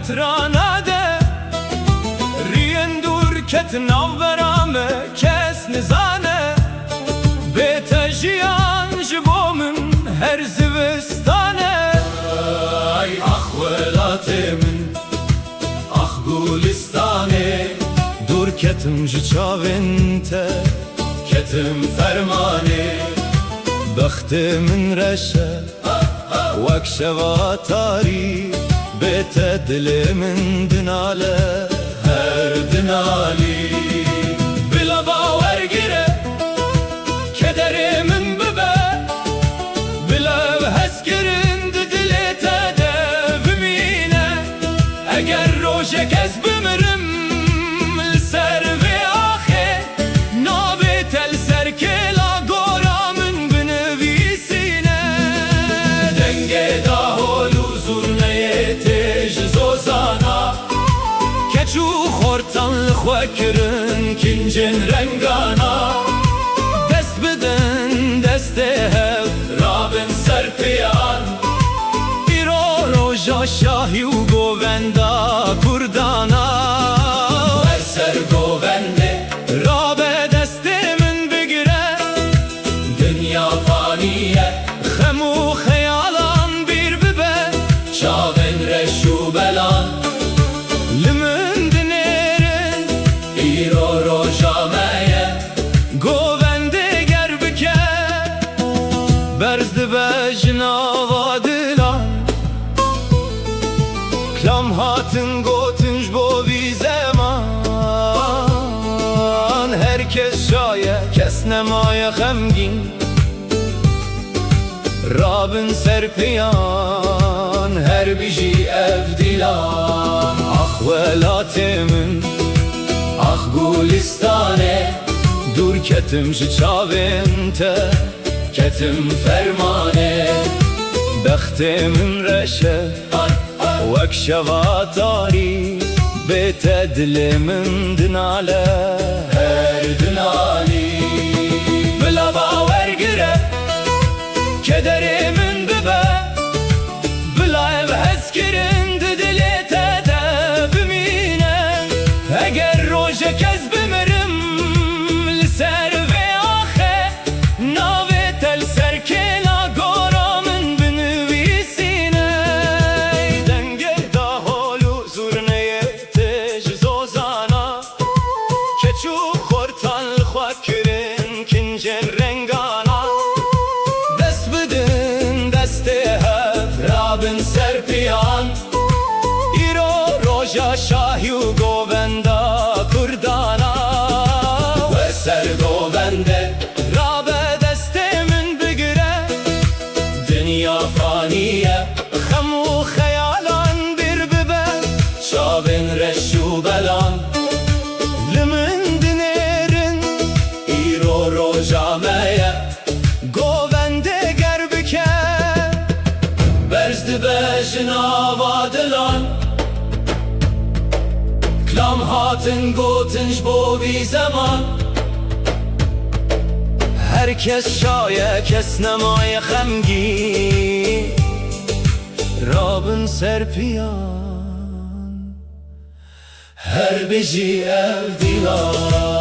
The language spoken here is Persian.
metrana de riendur ket nav berame kes nizane betajian jbomun her zivistane ay ah velatimin ah gulistane dur ketim jçavinte ketim fermane بختم رشه وک شواتاری بته دل من دناله هر دنالی بلا باور گیره کدر من ببه بلا هس گرند دلت ده بمینه اگر روشه کس بمرم سر و آخه نابت السر کلا چو خورتان لخوکرن کنجن رنگانا دست بدن دست هل رابن سرپیان ایرو روژا شاهی و گووندا کردانا بر سر گوونده رابه دست من بگیره دنیا فانیه خم و خیالان بیر ببه چاون رشو بلان برز بجنا dilan Klam hatın gotunj bo bir zaman Herkes şaye kes nemaya xemgin Rabin serpiyan her biji ev dilan Ah velatimin ah gulistane dur ketim jçavinte ketim fermane بختم رشه وک شواتاری بته دل من دناله هر دنالی بلا باور گره کدر من ببه بلا ev hez kirend دلت ده بمینه اگر روژه کز بمرم لسر و آخه ناوه تل سر کلا گورامن بنویسینه دنگه دا هولو زورنه تج زوزانا که چو خورتان لخوکرن کنجن رنگانا دست بدن دست هف رابن سرپیان ایرو روژا شاهی و گووندا کردانا و سر گوونده faniye Xem u xeyalan bir bibe Çavên reş û belan Li min dinêrin îro roja me ye Govende ger bike Berz dibe ji nava dilan Klam hatin gotin ji bo vî zeman Herkes şaye kes nemaya xemgin Rabin serpiyan her biji ev dilan